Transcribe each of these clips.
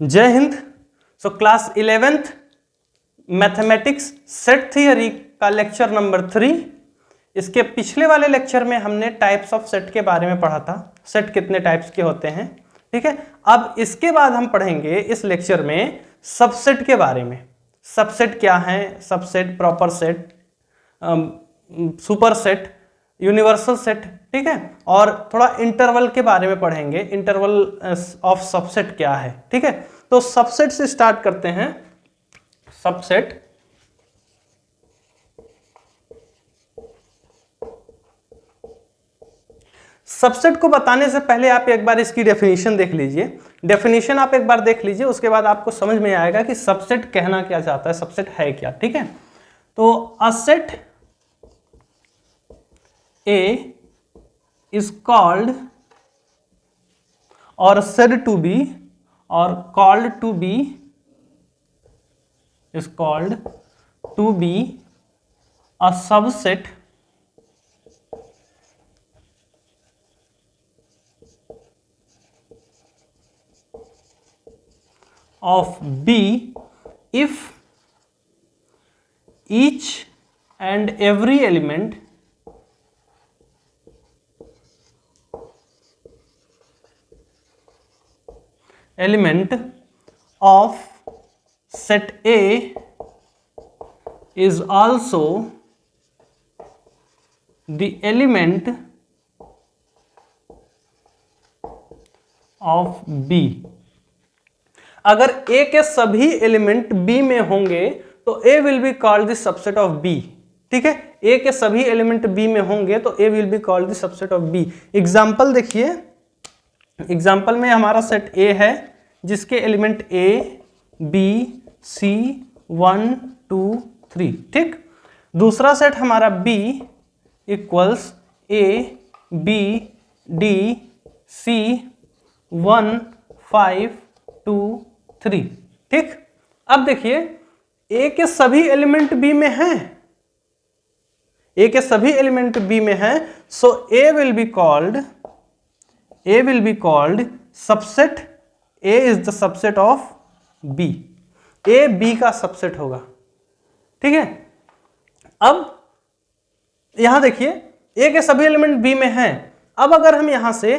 जय Hind. So class 11th mathematics set theory का lecture number 3। इसके पिछले वाले लेक्चर में हमने टाइप्स ऑफ सेट के बारे में पढ़ा था, सेट कितने टाइप्स के होते हैं। ठीक है, अब इसके बाद हम पढ़ेंगे इस लेक्चर में सबसेट के बारे में। सबसेट क्या है, subset, proper set, super set, universal set. ठीक है, और थोड़ा इंटरवल के बारे में पढ़ेंगे, इंटरवल ऑफ सबसेट क्या है। ठीक है, तो सबसेट से स्टार्ट करते हैं। सबसेट सबसेट को बताने से पहले आप एक बार इसकी डेफिनेशन देख लीजिए। डेफिनेशन आप एक बार देख लीजिए, उसके बाद आपको समझ में आएगा कि सबसेट कहना क्या चाहता है, सबसेट है क्या। ठीक है, तो a set A is called or said to be or called to be is called to be a subset of B if each and every element of set A is also the element of B। अगर A के सभी element B में होंगे तो A will be called the subset of B। ठीक है, A के सभी एलिमेंट B में होंगे तो A will be called the subset of B। Example देखिए, एग्जाम्पल में हमारा सेट A है जिसके एलिमेंट A, B, C 1 2 3। ठीक, दूसरा सेट हमारा B equals A, B, D, C 1 5 2 3। ठीक, अब देखिए A के सभी एलिमेंट B में हैं, A के सभी एलिमेंट B में हैं, सो A will be called subset। A is the subset of B। A B का सबसेट होगा। ठीक है, अब यहां देखिए A के सभी एलिमेंट B में हैं। अब अगर हम यहां से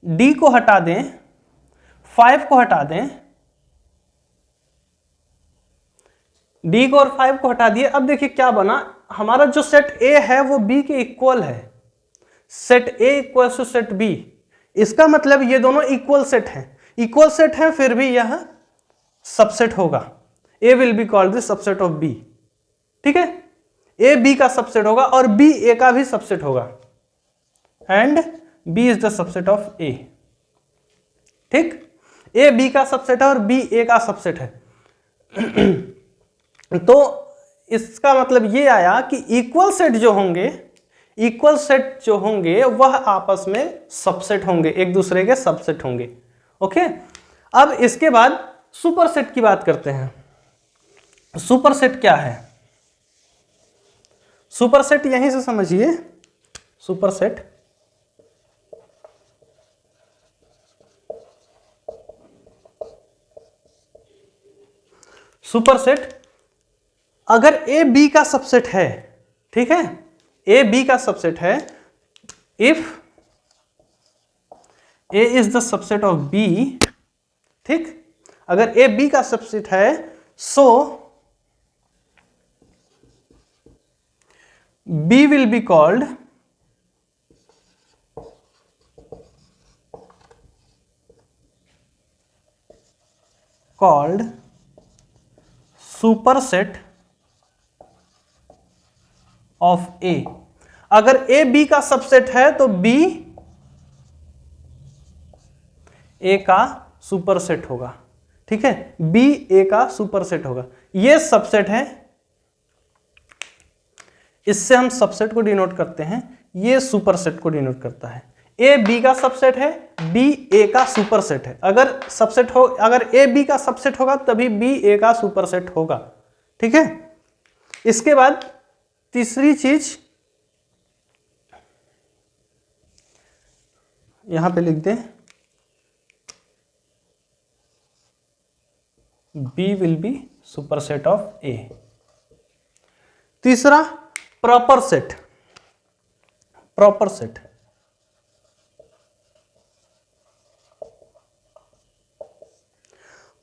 D को हटा दें, 5 को हटा दें, D को और 5 को हटा दिए, अब देखिए क्या बना, हमारा जो सेट A है वो B के इक्वल है। Set A equal to set B, इसका मतलब ये दोनों इक्वल सेट हैं। इक्वल सेट है फिर भी यह सबसेट होगा। A will be called the subset of B। ठीक है, A B का सबसेट होगा और B A का भी सबसेट होगा, and B is the subset of A। ठीक, A B का सबसेट है और B A का सबसेट है। तो इसका मतलब ये आया कि इक्वल सेट जो होंगे वह आपस में सबसेट होंगे, एक दूसरे के सबसेट होंगे। ओके, अब इसके बाद सुपर सेट की बात करते हैं। सुपर सेट क्या है? सुपर सेट यहीं से समझिए। सुपर सेट अगर A B का सबसेट है, ठीक है, A B का सबसेट है, if A is the subset of B। ठीक, अगर A B का सबसेट है, सो B will be called superset of A। अगर A B का सबसेट है तो B A का सुपरसेट होगा। ठीक है, B A का सुपरसेट होगा। ये सबसेट है, इससे हम सबसेट को डिनोट करते हैं, ये सुपरसेट को डिनोट करता है। A B का सबसेट है, B A का सुपरसेट है। अगर A B का सबसेट होगा तभी B A का सुपरसेट होगा। ठीक है, इसके बाद तीसरी चीज यहां पे लिख दें, B will be superset of A। तीसरा proper set. Proper set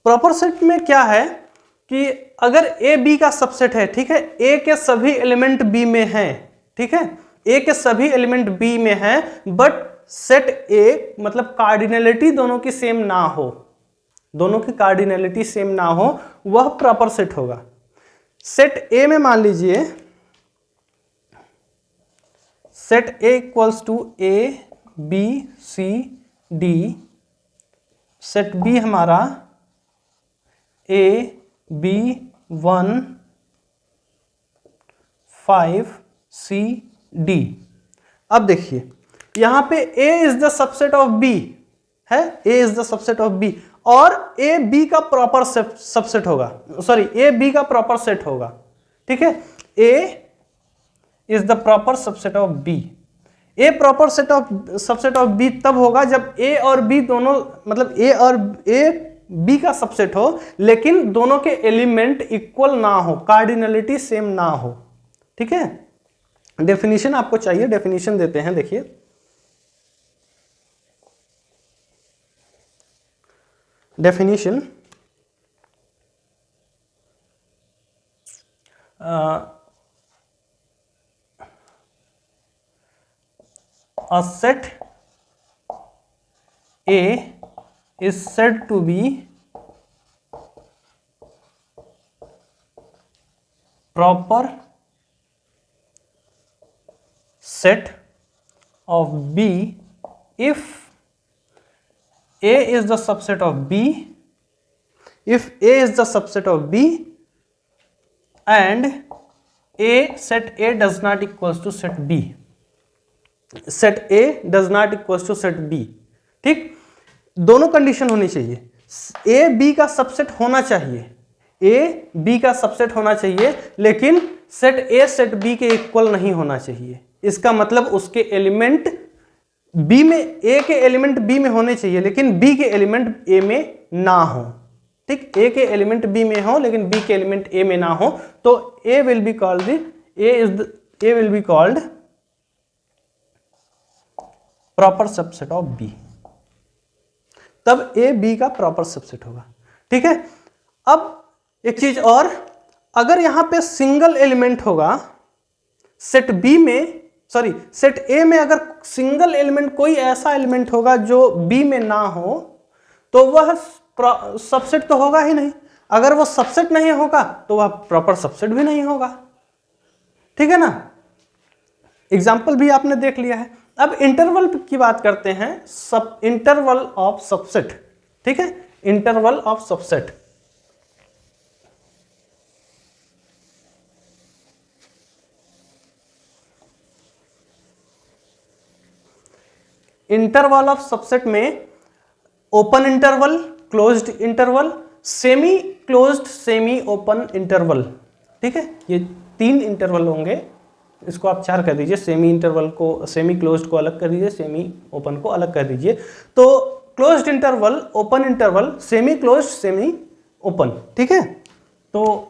proper set में क्या है कि अगर ए बी का सबसेट है, ठीक है, ए के सभी एलिमेंट बी में हैं, ठीक है, ए के सभी एलिमेंट बी में हैं, बट सेट ए मतलब कार्डिनलिटी दोनों की सेम ना हो, दोनों की कार्डिनलिटी सेम ना हो, वह प्रॉपर सेट होगा। सेट ए में मान लीजिए set A equals to A B C D, set B हमारा ए बी 1 5 सी डी। अब देखिए यहां पे A is the subset of B है, A is the subset of B, और A B का प्रॉपर सबसेट होगा, सॉरी A B का प्रॉपर सेट होगा, ठीक है, A is the proper subset of B। A proper subset of B तब होगा जब A और B दोनों, मतलब A और A B का सबसेट हो, लेकिन दोनों के एलिमेंट इक्वल ना हो, कार्डिनलिटी सेम ना हो, ठीक है। डेफिनेशन आपको चाहिए, डेफिनेशन देते हैं, देखिए definition a set A is said to be proper set of B if A is the subset of B, if A is the subset of B and set A does not equals to set B, set A does not equals to set B, ठीक, दोनों condition होनी चाहिए। ए B का subset होना चाहिए, ए B का subset होना चाहिए, लेकिन सेट ए सेट बी के इक्वल नहीं होना चाहिए। इसका मतलब उसके एलिमेंट बी में, ए के एलिमेंट बी में होने चाहिए लेकिन बी के एलिमेंट ए में ना हो, ठीक, ए के एलिमेंट बी में हो लेकिन बी के एलिमेंट ए में ना हो, तो A will be called A will be called proper subset of B, तब ए बी का प्रॉपर सबसेट होगा, ठीक है। अब एक चीज और, अगर यहां पे सिंगल एलिमेंट होगा सेट बी में, सॉरी सेट ए में अगर सिंगल एलिमेंट, कोई ऐसा एलिमेंट होगा जो बी में ना हो, तो वह सबसेट तो होगा ही नहीं। अगर वो सबसेट नहीं होगा तो वह प्रॉपर सबसेट भी नहीं होगा, ठीक है ना। एग्जाम्पल भी आपने देख लिया है। अब इंटरवल की बात करते हैं, सब इंटरवल ऑफ सबसेट, ठीक है, interval of subset. Interval of subset में open interval, closed interval, semi closed, semi open interval, ठीक है, ये 3 इंटरवल होंगे। इसको आप 4 कर दीजिए, सेमी इंटरवल को, सेमी क्लोज्ड को अलग कर दीजिए, सेमी ओपन को अलग कर दीजिए। तो closed interval, open interval, semi closed, semi open, ठीक है। तो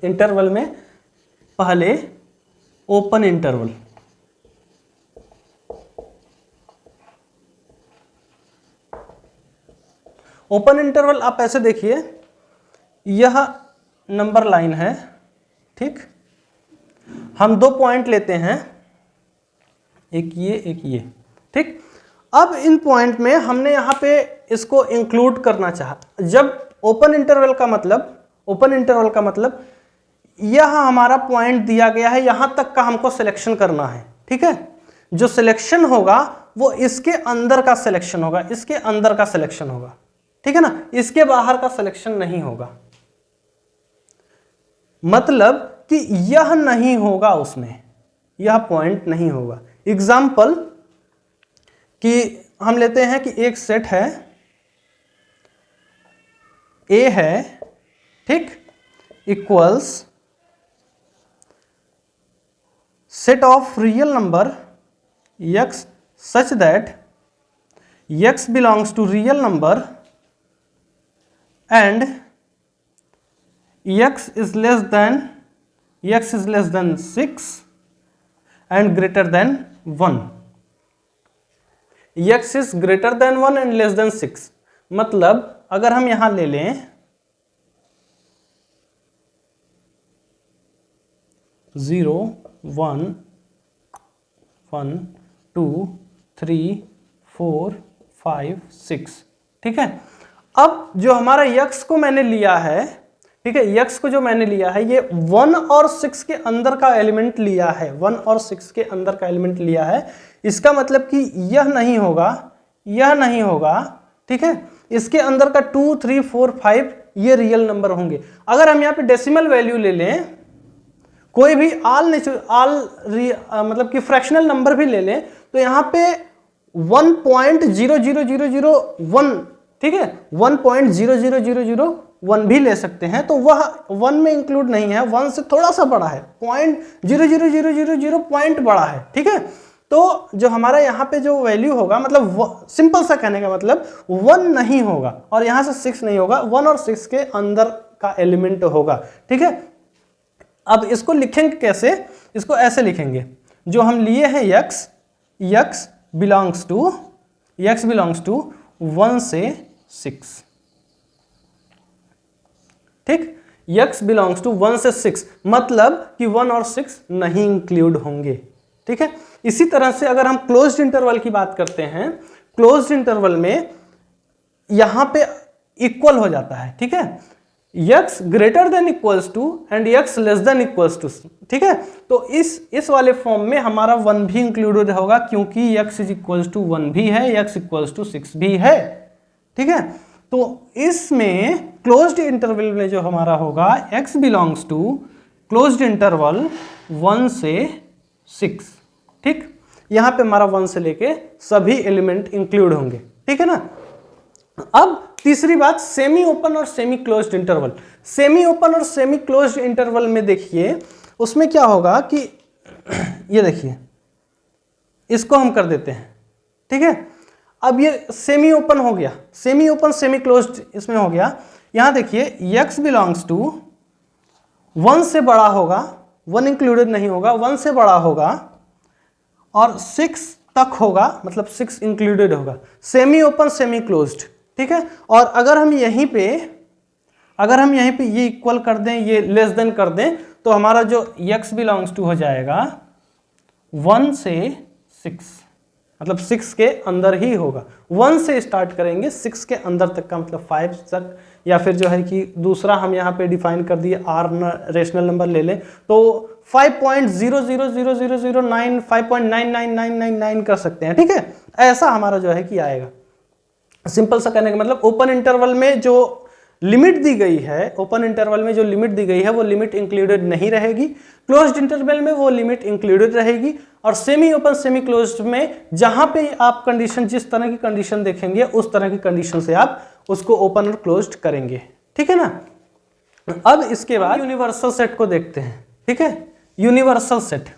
इंटरवल में पहले ओपन इंटरवल, ओपन इंटरवल आप ऐसे देखिए, यह नंबर लाइन है, ठीक, हम 2 पॉइंट लेते हैं, एक ये, ठीक। अब इन पॉइंट में हमने यहां पे इसको इंक्लूड करना चाहा। जब ओपन इंटरवल का मतलब यह हमारा पॉइंट दिया गया है, यहां तक का हमको सिलेक्शन करना है, ठीक है। जो सिलेक्शन होगा वो इसके अंदर का सिलेक्शन होगा, इसके अंदर का सिलेक्शन होगा, ठीक है ना, इसके बाहर का सिलेक्शन नहीं होगा। मतलब कि यह नहीं होगा, उसमें यह पॉइंट नहीं होगा। एग्जाम्पल कि हम लेते हैं कि एक सेट है, ए है, ठीक, equals set of real number x such that x belongs to real number and x is less than 6 and greater than 1. x is greater than 1 and less than 6, मतलब अगर हम यहां ले लें 0 1 1 2 3 4 5 6, ठीक है। अब जो हमारा x को मैंने लिया है, ठीक है, x को जो मैंने लिया है ये 1 और 6 के अंदर का एलिमेंट लिया है, 1 और 6 के अंदर का एलिमेंट लिया है। इसका मतलब कि यह नहीं होगा, यह नहीं होगा, ठीक है। इसके अंदर का 2 3 4 5 ये रियल नंबर होंगे। अगर हम यहाँ पे डेसिमल वैल्यू ले लें, कोई भी मतलब कि फ्रैक्शनल नंबर भी ले लें, तो यहाँ पे 1.00001, ठीक है, 1.00001 भी ले सकते हैं, तो वह 1 में इंक्लूड नहीं है, 1 से थोड़ा सा बड़ा है, 0.00000 पॉइंट बड़ा है, ठीक है। तो जो हमारा यहाँ पे जो वैल्यू होगा, मतलब सिंपल सा कहने का मतलब 1 नहीं होगा और यहाँ से 6 नहीं होगा, 1 और 6 के अंदर का एलिमेंट होगा, ठीक है। अब इसको लिखेंगे कैसे? इसको ऐसे लिखेंगे, जो हम लिए हैं x बिलोंग्स टू 1 से 6, ठीक, x बिलोंग्स टू 1 से 6, मतलब कि 1 और 6 नहीं इंक्लूड होंगे, ठीक है। इसी तरह से अगर हम क्लोज्ड इंटरवल की बात करते हैं, क्लोज्ड इंटरवल में यहां पे इक्वल हो जाता है, ठीक है, x greater than equals to and x less than equals to, ठीक है। तो इस वाले फॉर्म में हमारा 1 भी इंक्लूडेड होगा, क्योंकि x इज इक्वल्स टू 1 भी है, x इक्वल्स टू 6 भी है, ठीक है। तो इसमें क्लोज्ड इंटरवल में जो हमारा होगा x belongs to closed interval 1 से 6, ठीक। यहां पे हमारा 1 से लेके सभी एलिमेंट इंक्लूड होंगे, ठीक है ना। अब तीसरी बात, सेमी ओपन और semi closed interval. Semi open और सेमी क्लोज्ड इंटरवल में देखिए, उसमें क्या होगा कि ये देखिए, इसको हम कर देते हैं, ठीक है। अब ये सेमी ओपन हो गया, सेमी ओपन सेमी क्लोज्ड इसमें हो गया। यहां देखिए x बिलोंग्स टू 1 से बड़ा होगा, 1 इंक्लूडेड नहीं होगा, 1 से बड़ा होगा और 6 तक होगा, मतलब 6 इंक्लूडेड होगा, सेमी ओपन सेमी क्लोज्ड, ठीक है। और अगर हम यहीं पे ये इक्वल कर दें, ये लेस देन कर दें, तो हमारा जो x बिलोंग्स टू हो जाएगा 1 से 6, मतलब 6 के अंदर ही होगा। 1 से स्टार्ट करेंगे 6 के अंदर तक का, मतलब 5 तक, या फिर जो है कि दूसरा हम यहाँ पे डिफाइन कर दिए r रेशनल नंबर ले लें, तो 5.0000009 5.99999 कर सकते हैं, ठीक है। ऐसा हमारा जो है कि आएगा। सिंपल सा कहने का मतलब ओपन इंटरवल में जो लिमिट दी गई है, ओपन इंटरवल में जो लिमिट दी गई है वो लिमिट इंक्लूडेड नहीं रहेगी, क्लोज्ड इंटरवल में वो लिमिट इंक्लूडेड रहेगी, और सेमी ओपन सेमी क्लोज्ड में जहां पे आप कंडीशन, जिस तरह की कंडीशन देखेंगे उस तरह की कंडीशन से आप उसको ओपन और क्लोज्ड करेंगे, ठीक है ना। अब इसके बाद यूनिवर्सल सेट को देखते हैं, ठीक है। यूनिवर्सल सेट,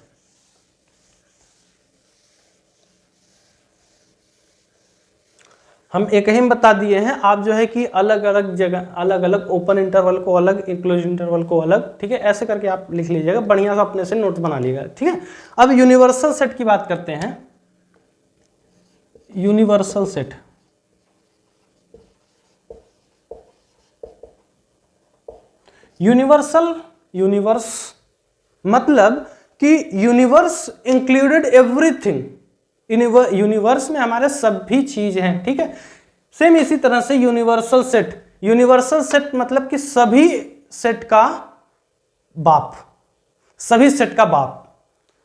हम एक ही में बता दिए हैं, आप जो है कि अलग अलग जगह, अलग अलग ओपन इंटरवल को अलग, क्लोज इंटरवल को अलग, ठीक है, ऐसे करके आप लिख लीजिएगा, बढ़िया सा अपने से नोट बना लीजिएगा, ठीक है। अब यूनिवर्सल सेट की बात करते हैं। यूनिवर्सल सेट, यूनिवर्स मतलब कि यूनिवर्स इंक्लूडेड एवरीथिंग, यूनिवर्स में हमारे सभी चीज हैं, ठीक है। सेम इसी तरह से यूनिवर्सल सेट मतलब कि सभी सेट का बाप, सभी सेट का बाप,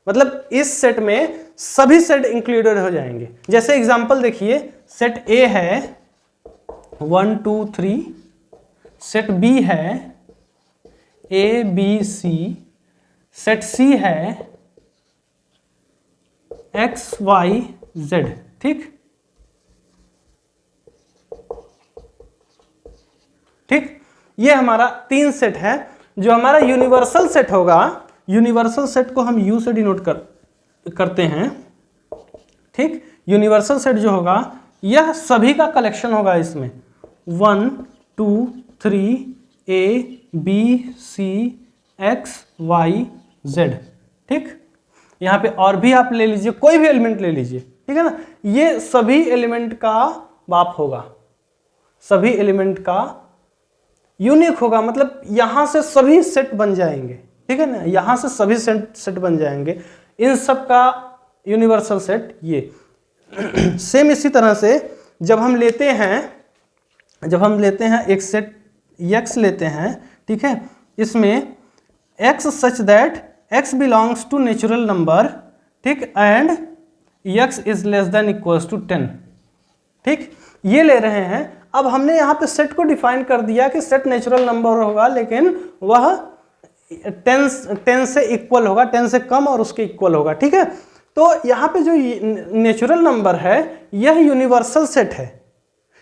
मतलब इस सेट में सभी सेट इंक्लूडेड हो जाएंगे। जैसे एग्जांपल देखिए, सेट ए है 1 2 3, सेट बी है ए बी सी, सेट सी है एक्स वाई जेड, ठीक, ये हमारा 3 सेट है। जो हमारा यूनिवर्सल सेट होगा, यूनिवर्सल सेट को हम यू से डिनोट करते हैं, ठीक। यूनिवर्सल सेट जो होगा यह सभी का कलेक्शन होगा, इसमें 1 2 3 A B C X Y Z, ठीक। यहाँ पे और भी आप ले लीजिए, कोई भी एलिमेंट ले लीजिए, ठीक है ना, ये सभी एलिमेंट का बाप होगा, सभी एलिमेंट का यूनिक होगा, मतलब यहां से सभी सेट बन जाएंगे, ठीक है ना, यहां से सभी सेट बन जाएंगे, इन सब का यूनिवर्सल सेट ये। सेम इसी तरह से जब हम लेते हैं एक सेट x लेते हैं, ठीक है, इसमें x such that x belongs to natural number, ठीक, and x is less than equals to 10, ठीक, ये ले रहे हैं। अब हमने यहाँ पे सेट को डिफाइन कर दिया कि सेट नेचुरल नंबर होगा, लेकिन वह 10 से इक्वल होगा, 10 से कम और उसके इक्वल होगा, ठीक है। तो यहाँ पे जो नेचुरल नंबर है यह यूनिवर्सल सेट है,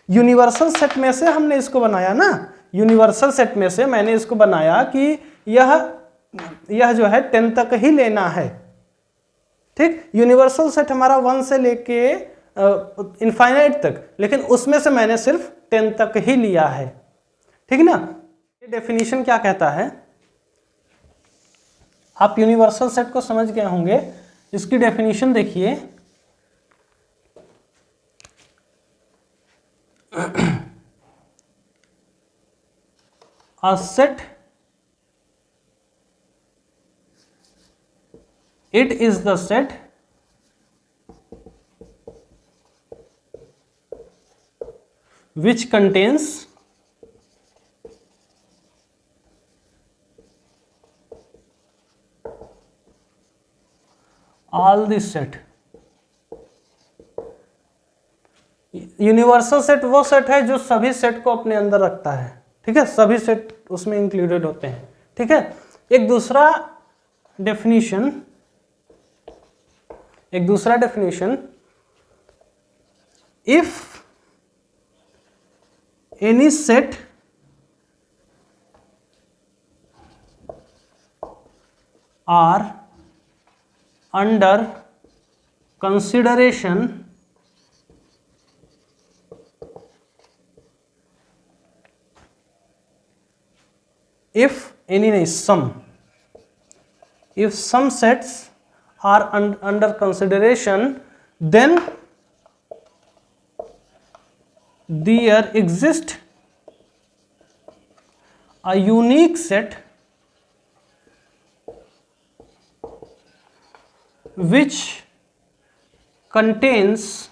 यूनिवर्सल सेट में से हमने इसको बनाया ना, यूनिवर्सल सेट में से मैंने इसको बनाया कि यह जो है 10 तक ही लेना है, ठीक। यूनिवर्सल सेट हमारा 1 से लेके इनफाइनाइट तक, लेकिन उसमें से मैंने सिर्फ 10 तक ही लिया है, ठीक ना। ये डेफिनेशन क्या कहता है, आप यूनिवर्सल सेट को समझ गए होंगे, इसकी डेफिनेशन देखिए, a set, it is the set which contains all the set। Universal set वो सेट है जो सभी सेट को अपने अंदर रखता है, ठीक है, सभी सेट उसमें इंक्लूडेड होते हैं, ठीक है। एक दूसरा definition, if any set are under consideration if some sets are under consideration, then there exists a unique set which contains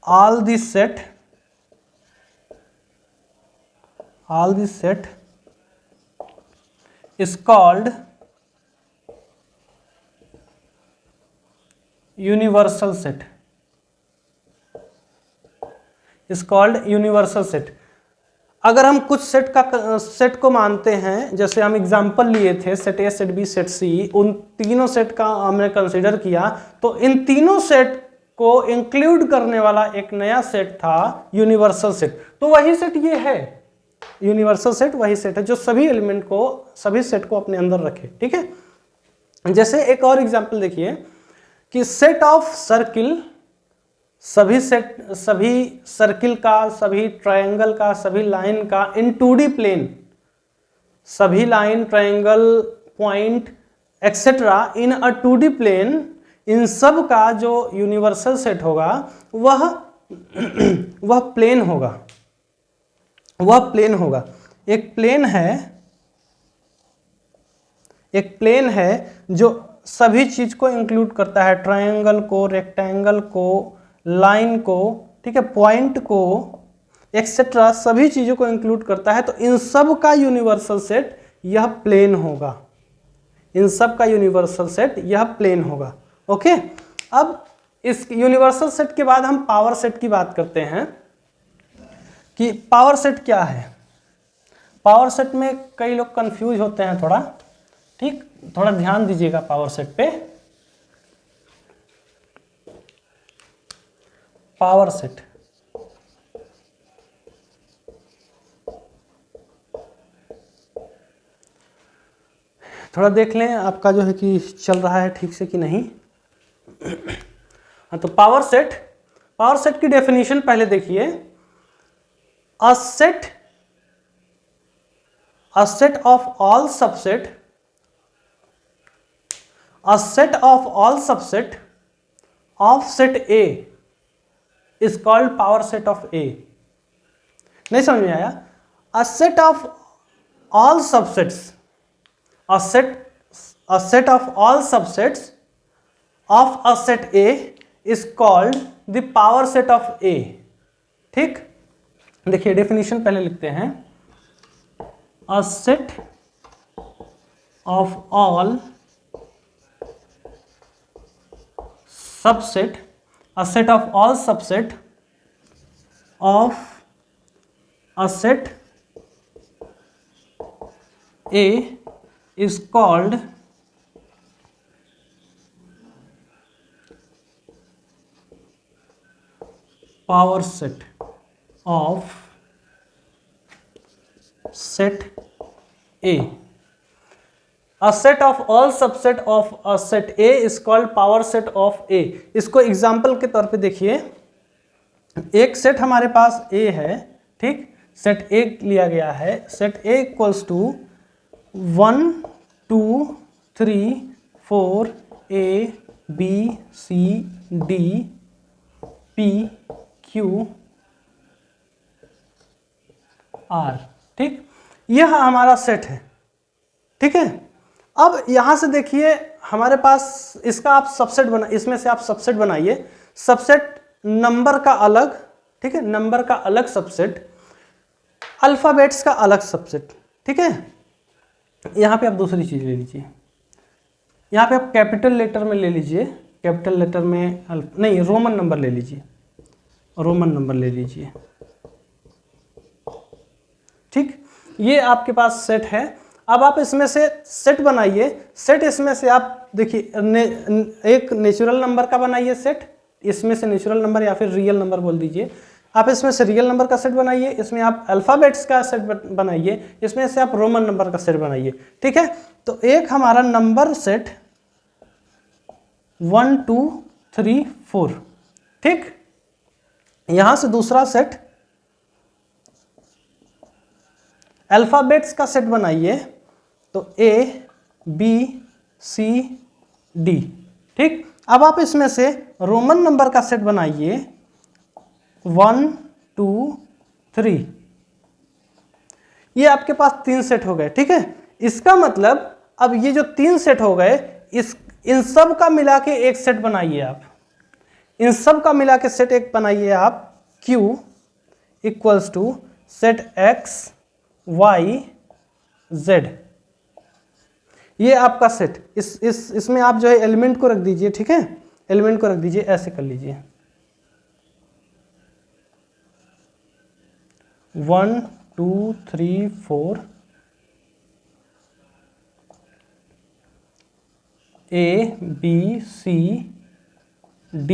all the set is called universal set, अगर हम कुछ सेट को मानते हैं, जैसे हम एग्जांपल लिए थे set A, set B, set C, उन तीनों सेट का हमने कंसीडर किया, तो इन तीनों सेट को इंक्लूड करने वाला एक नया सेट था यूनिवर्सल सेट। तो वही सेट ये है, यूनिवर्सल सेट वही सेट है जो सभी सेट को अपने अंदर रखे, ठीक है। जैसे एक और एग्जांपल देखिए कि सेट ऑफ सर्किल, सभी सर्किल का, सभी ट्रायंगल का, सभी लाइन का इन 2D प्लेन, सभी लाइन, ट्रायंगल, पॉइंट एक्सेट्रा इन अ 2D प्लेन, इन सब का जो यूनिवर्सल सेट होगा वह प्लेन होगा, एक प्लेन है जो सभी चीज को इंक्लूड करता है, ट्रायंगल को, रेक्टेंगल को, लाइन को, ठीक है, पॉइंट को एक्सेट्रा, सभी चीजों को इंक्लूड करता है। तो इन सब का यूनिवर्सल सेट यह प्लेन होगा, ओके। अब इस यूनिवर्सल सेट के बाद हम पावर सेट की बात करते हैं कि पावर सेट क्या है। पावर सेट में कई लोग कंफ्यूज होते हैं थोड़ा, ठीक, थोड़ा ध्यान दीजिएगा पावर सेट पे। पावर सेट थोड़ा देख लें आपका जो है कि चल रहा है ठीक से कि नहीं। हाँ, तो पावर सेट की डेफिनेशन पहले देखिए। A set of all subset of set A is called power set of A. नहीं समझ में आया? A set of all subsets, a set of all subsets of a set A is called the power set of A। ठीक, देखिए definition पहले लिखते हैं। a set of all subset of a set A is called power set of set A। A set of all subset of a set A is called power set of A। इसको example के तौर पे देखिए, एक set हमारे पास A है, ठीक, set A लिया गया है। Set A equals to 1 2 3 4 A B C D P Q R। ठीक, यह हमारा सेट है। ठीक है, अब यहां से देखिए हमारे पास इसका आप सबसेट बना, इसमें से आप सबसेट बनाइए। सबसेट नंबर का अलग, ठीक है, नंबर का अलग सबसेट, अल्फाबेट्स का अलग सबसेट। ठीक है, यहां पे आप दूसरी चीज ले लीजिए, यहां पे आप कैपिटल लेटर में ले लीजिए, कैपिटल लेटर में नहीं, रोमन नंबर ले लीजिए, रोमन नंबर ले लीजिए। ठीक, ये आपके पास सेट है। अब आप इसमें से सेट बनाइए। सेट इसमें से आप देखिए एक नेचुरल नंबर का बनाइए सेट, इसमें से नेचुरल नंबर या फिर रियल नंबर बोल दीजिए। आप इसमें से रियल नंबर का सेट बनाइए, इसमें आप अल्फाबेट्स का सेट बनाइए, इसमें से आप रोमन नंबर का सेट बनाइए। ठीक है, तो एक हमारा नंबर सेट 1 2 3 4। ठीक, यहां से दूसरा सेट अल्फाबेट्स का सेट बनाइए, तो A B C D। ठीक, अब आप इसमें से रोमन नंबर का सेट बनाइए 1 2 3। ये आपके पास 3 सेट हो गए। ठीक है, इसका मतलब अब ये जो 3 सेट हो गए, इन सब का मिला के एक सेट बनाइए आप, इन सब का मिला के सेट एक बनाइए आप, Q equals to set X Y Z। ये आपका सेट, इसमें आप जो है एलिमेंट को रख दीजिए। ठीक है, एलिमेंट को रख दीजिए, ऐसे कर लीजिए 1 2 3 4 A B C D,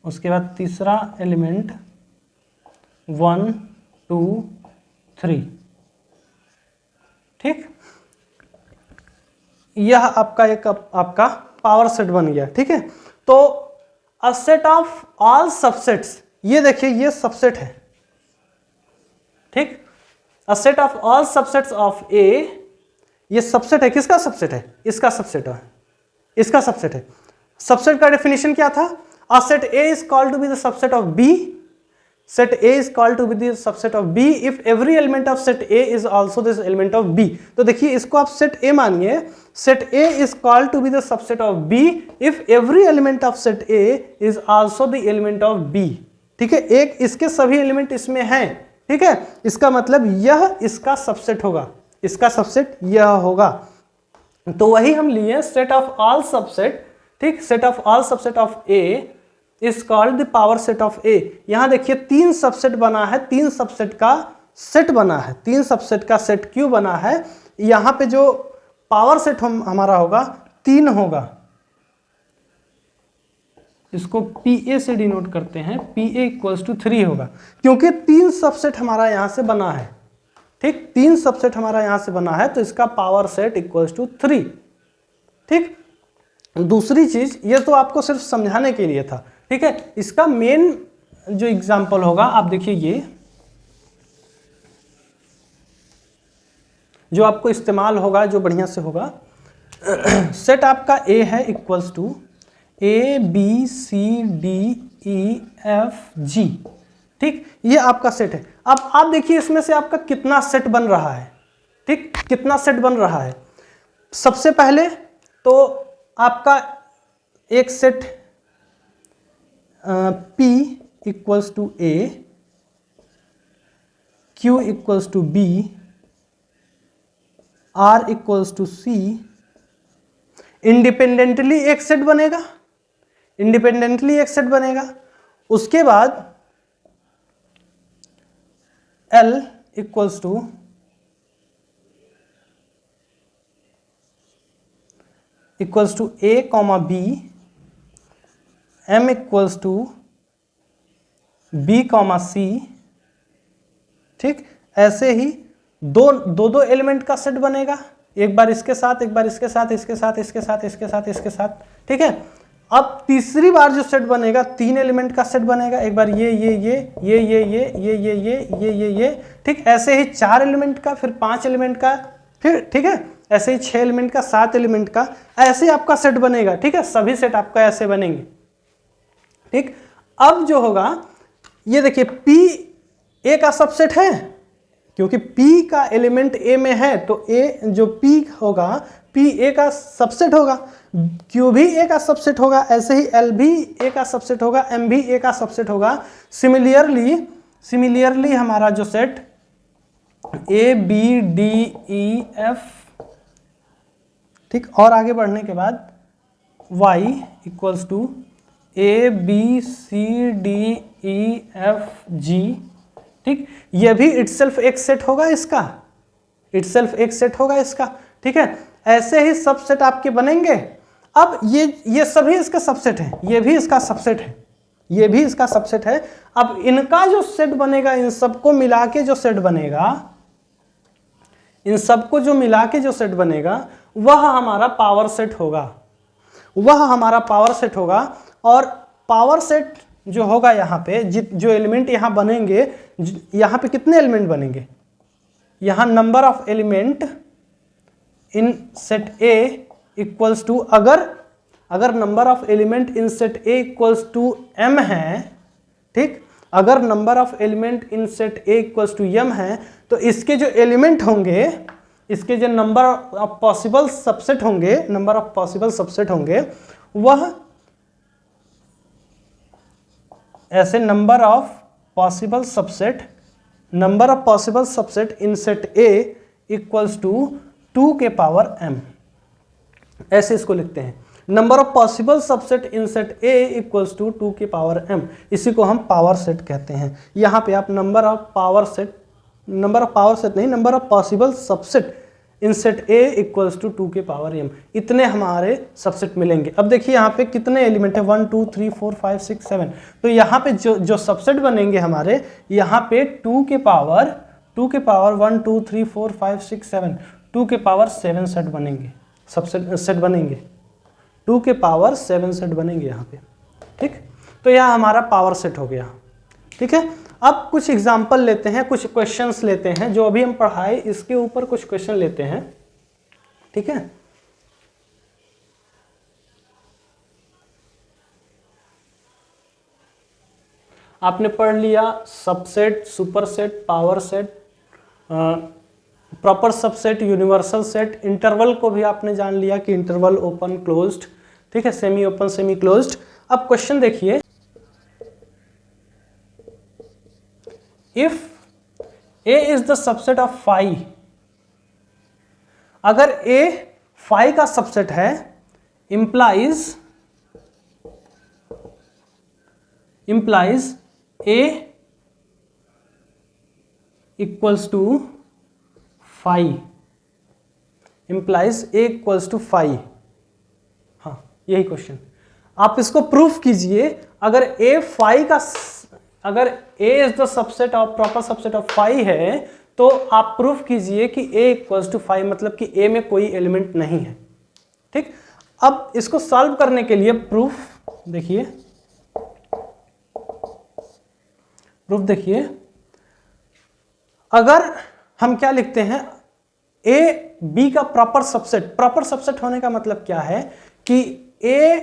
उसके बाद तीसरा एलिमेंट 1 2 3। ठीक, यह आपका एक आपका पावर सेट बन गया। ठीक है, तो a set of all subsets, ये देखिए ये सबसेट है। ठीक, a set of all subsets of A, ये सबसेट है। किसका सबसेट है? इसका सबसेट है, इसका सबसेट है। सबसेट का डेफिनेशन क्या था? A set A is called to be the subset of B, set A is called to be the subset of B if every element of set A is also this element of B। तो देखिए इसको आप set A मानिए, set A is called to be the subset of B if every element of set A is also the element of B। ठीक है, एक इसके सभी एलिमेंट इसमें हैं। ठीक है, इसका मतलब यह इसका सबसेट होगा, इसका सबसेट यह होगा। तो वही हम लिए सेट ऑफ ऑल सबसेट। ठीक, set of all subset of A is called the power set of A. यहां देखिए 3 सबसेट बना है, 3 सबसेट का सेट बना है, 3 सबसेट का सेट क्यों बना है? यहां पे जो पावर सेट हमारा होगा 3 होगा, इसको PA से डिनोट करते हैं, PA इक्वल्स टू 3 होगा, क्योंकि 3 सबसेट हमारा यहां से बना है। ठीक, 3 सबसेट हमारा यहां से बना है, तो इसका पावर सेट इक्वल्स टू 3। ठीक, दूसरी चीज, ये तो आपको सिर्फ समझाने के लिए था, ठीक है। इसका मेन जो एग्जांपल होगा, आप देखिए ये जो आपको इस्तेमाल होगा, जो बढ़िया से होगा, सेट आपका ए है इक्वल्स टू ABCDEFG। ठीक, ये आपका सेट है। अब आप देखिए इसमें से आपका कितना सेट बन रहा है। ठीक, कितना सेट बन रहा है। सबसे पहले तो आपका एक set P equals to A, Q equals to B, R equals to C, independently एक सेट बनेगा, इंडिपेंडेंटली एक सेट बनेगा। उसके बाद L equals to A, B, M equals to B, C। ठीक, ऐसे ही दो एलिमेंट का सेट बनेगा, एक बार इसके साथ, एक बार इसके साथ, इसके साथ, इसके साथ, इसके साथ, इसके साथ। ठीक है, अब तीसरी बार जो सेट बनेगा 3 एलिमेंट का सेट बनेगा, एक बार ये। ठीक, ऐसे ही 4 एलिमेंट का, फिर 5 एलिमेंट का, फिर ठीक है ऐसे ही 6 एलिमेंट का, 7 एलिमेंट का, ऐसे आपका सेट बनेगा। ठीक है, सभी सेट आपका ऐसे बनेंगे। ठीक, अब जो होगा ये देखिए P A का सबसेट है, क्योंकि P का एलिमेंट A में है, तो A जो P होगा, P A का सबसेट होगा, Q भी A का सबसेट होगा, ऐसे ही L भी A का सबसेट होगा, M भी A का सबसेट होगा। सिमिलियरली हमारा जो सेट ABDEF, ठीक, और आगे बढ़ने के बाद Y इक्वल्स टू ABCDEFG। ठीक, ये भी इटसेल्फ एक सेट होगा इसका, इटसेल्फ एक सेट होगा इसका। ठीक है, ऐसे ही सब सेट आपके बनेंगे। अब ये सभी इसका सबसेट है, ये भी इसका सबसेट है, ये भी इसका सबसेट है। अब इनका जो सेट बनेगा, इन सबको मिला के जो सेट बनेगा, इन सबको जो मिला के जो सेट बनेगा, वह हमारा पावर सेट होगा, वह हमारा पावर सेट होगा। और पावर सेट जो होगा यहाँ पे, जो एलिमेंट यहाँ बनेंगे, यहाँ पे कितने एलिमेंट बनेंगे, यहाँ number of element in set A equals to, अगर number of element in set A equals to M है, ठीक, अगर number of element in set A equals to M है, तो इसके जो एलिमेंट होंगे, इसके जो नंबर ऑफ पॉसिबल सबसेट होंगे, नंबर ऑफ पॉसिबल सबसेट होंगे, वह ऐसे number of possible subset in set A equals to 2 के पावर M, ऐसे इसको लिखते हैं। Number of possible subset in set A equals to 2 के पावर M, इसी को हम पावर सेट कहते हैं। यहाँ पे आप number of possible subset in set A equals to 2 के पावर M, इतने हमारे सबसेट मिलेंगे। अब देखिए यहाँ पे कितने एलिमेंट है, 1 2 3 4 5 6 7, तो यहाँ पे जो सबसेट बनेंगे हमारे, यहाँ पे 2 के पावर 1 2 3 4 5 6 7, 2 के पावर 7 सेट बनेंगे, सेट बनेंगे, 2 के पावर 7 सेट बनेंगे यहाँ पे। ठीक, तो यह हमारा पावर सेट हो गया। ठीक है, अब कुछ एग्जाम्पल लेते हैं, कुछ क्वेश्चंस लेते हैं, जो अभी हम पढ़ाए इसके ऊपर कुछ क्वेश्चन लेते हैं। ठीक है, आपने पढ़ लिया subset, superset, power set, proper subset, universal set. Interval को भी आपने जान लिया कि इंटरवल ओपन क्लोज्ड, ठीक है, सेमी ओपन सेमी क्लोज्ड। अब क्वेश्चन देखिए, if A is the subset of phi, अगर A phi का सबसेट है, implies A equals to phi, implies A equals to phi। हाँ, यही क्वेश्चन, आप इसको प्रूफ कीजिए। अगर A phi का, अगर A is the subset of, proper subset of phi है, तो आप प्रूफ कीजिए कि a इक्वल्स टू 5, मतलब कि a में कोई एलिमेंट नहीं है। ठीक, अब इसको सॉल्व करने के लिए प्रूफ देखिए, अगर हम क्या लिखते हैं, a b का प्रॉपर सबसेट होने का मतलब क्या है कि a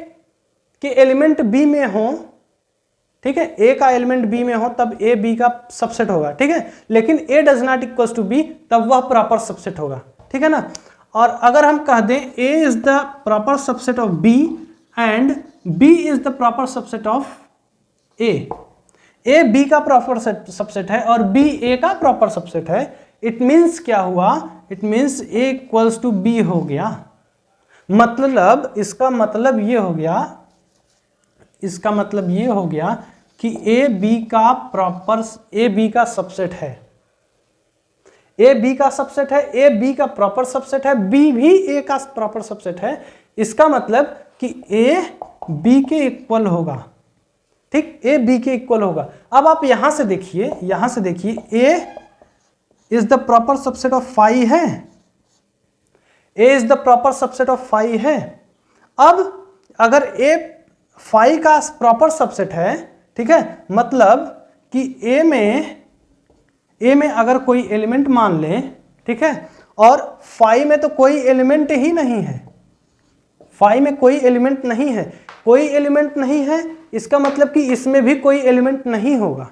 के एलिमेंट b में हो, ठीक है, a का एलिमेंट b में हो तब a b का सबसेट होगा, ठीक है, लेकिन a does not equals to b तब वह प्रॉपर सबसेट होगा, ठीक है ना। और अगर हम कह दें a is the proper subset of b and b is the proper subset of a b का प्रॉपर सबसेट है और b a का प्रॉपर सबसेट है, इट मीन्स क्या हुआ, it means a equals to b हो गया। मतलब इसका मतलब ये हो गया कि a b का सबसेट है, a b का सबसेट है, a b का प्रॉपर सबसेट है, b भी a का प्रॉपर सबसेट है। इसका मतलब कि a b के इक्वल होगा, ठीक, a b के इक्वल होगा। अब आप यहां से देखिए a is the proper subset of 5 है, a is the proper subset of 5 है। अब अगर a 5 का प्रॉपर सबसेट है, ठीक है, मतलब कि a में अगर कोई एलिमेंट मान लें, ठीक है, और 5 में तो कोई एलिमेंट ही नहीं है, 5 में कोई एलिमेंट नहीं है, कोई एलिमेंट नहीं है, इसका मतलब कि इसमें भी कोई एलिमेंट नहीं होगा।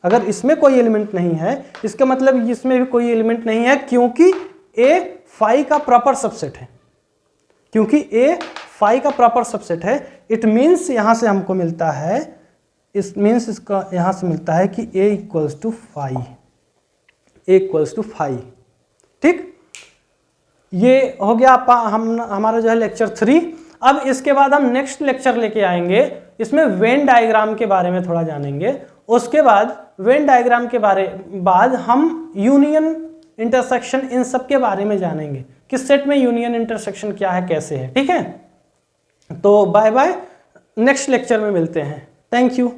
अगर इसमें कोई एलिमेंट नहीं है इसका मतलब इसमें भी कोई एलिमेंट नहीं है, क्योंकि a 5 का प्रॉपर सबसेट है, क्योंकि a 5 का प्रॉपर सबसेट है। इट मीन्स यहां से हमको मिलता है, इसका यहां से मिलता है कि a इक्वल्स टू 5, ठीक। ये हो गया हमारा जो है लेक्चर 3। अब इसके बाद हम नेक्स्ट लेक्चर लेके आएंगे, इसमें वेन डायग्राम के बारे में थोड़ा जानेंगे। उसके बाद वेन डायग्राम के बाद हम यूनियन इंटरसेक्शन इन सब के बारे में जानेंगे कि सेट में यूनियन इंटरसेक्शन क्या है, कैसे है, ठीक है। तो बाय बाय, नेक्स्ट लेक्चर में मिलते हैं। Thank you.